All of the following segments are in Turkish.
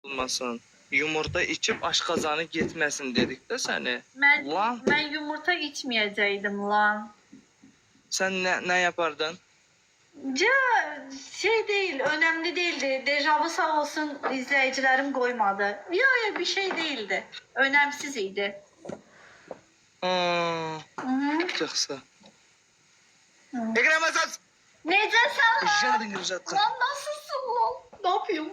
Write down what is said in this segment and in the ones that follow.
olmasın. Yumurta içip aşkazanı gitmesin dedik de seni. Lan Ben yumurta içmeyeceydim lan. sen ne yapardın? Şey değil, önemli değildi. Dejavu sağ olsun izleyicilerim koymadı. Ya bir şey değildi. Önemsiz idi. Hı-hı. Çıksa. Hı. Ekrem Asas! Nece sen lan? Jadın gırjattı. Lan nasılsın lan? Ne yapıyorsun?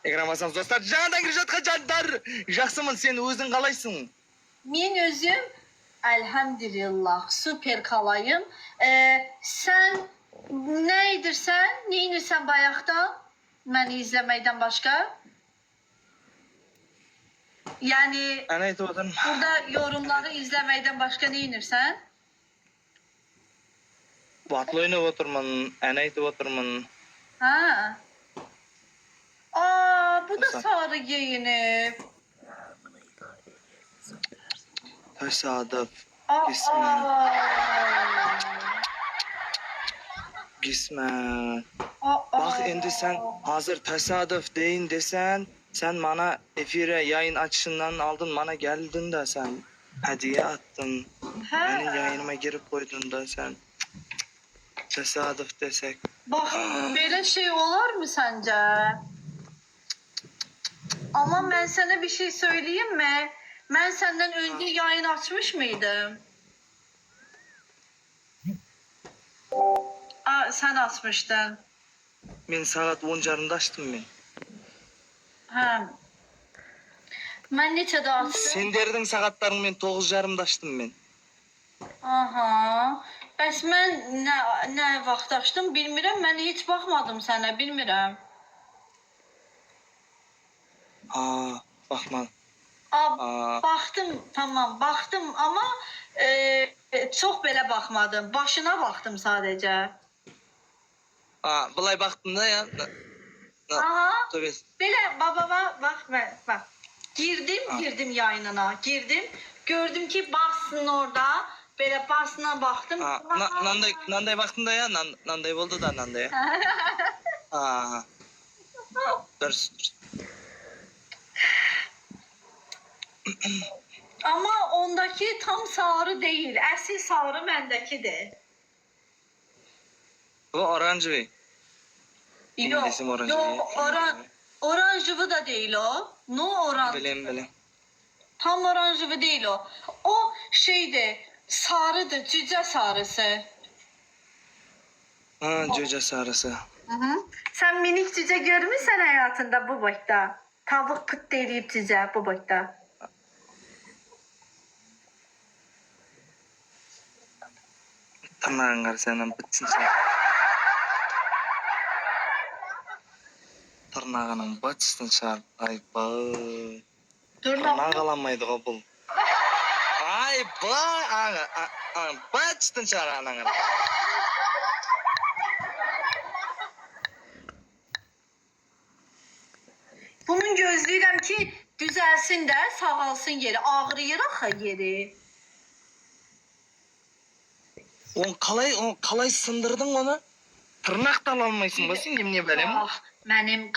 Ekrem Asas dostlar jadın gırjatqa jadlar. Жақсымын, sen özün qalaysın? Men özüm elhamdülillah süper kalayım. Sen neydirsen, neyinirsen bayaqdan beni izlemekten başka? Yani Ana aytib oturm. burada yorumları izlemekten başka neyinirsen? Batlı oynab oturman, ana aytib oturman. Ha. Bu da sarı giyinip. Tesadüf. Aa. Gismen. Bak endi sen hazır tesadüf deyin desen, sen bana efire yayın açışından aldın, bana geldin de sen hediye attın. Benim yayınıma girip koydun da sen. Tesadüf desek. Bak böyle şey olur mu sence? Ama ben sana bir şey söyleyeyim mi? Ben senden önce yayın açmış mıydım? Sen açmıştın. Ben saat 10:30'da açtım ben. Ha. Ben neçede açtım? Sen derdin saatlarını ben 9:30'da açtım ben. Aha. Bəs mən nə vaxt açdım bilmirəm. Mən heç baxmadım sənə, bilmirəm. Bakma. Baxdım, tamam, baxdım ama çox belə baxmadım. Başına baxdım sadəcə. Bulay baktın da ya. Aha. Tabii. Belə baba bak. Girdim yayınına. Girdim. Gördüm ki bassın orada. Belə basına baxdım. Nanday baktın da ya. Nanday oldu da Nandaya. Dur. Ama ondaki tam sarı değil. Əsl sarı məndəkidir. Bu oranjvi. Yok, oranjıvı da değil o. No oranjıvı. Bilem. Tam oranjıvı değil o. O şeydi, sarıdır, cüce sarısı. Cüce sarısı. Hı. Sen minik cüce görmüşsən hayatında bu boyda. Tavuk pıt deyip cüce bu boyda. Tırnağın senin bitsin sen. Tırnağının batıştın şart. Ay bay. Tırnağı kalamaydı o bul. Ay bay. Batıştın şart ananın. Bunun gözlüyəm ki düzelsin de sağalsın yeri. Ağrıyır axı yeri. On kalay sındırdın onu. Tırnak da alamaysın basın, niye böyle mi? Benim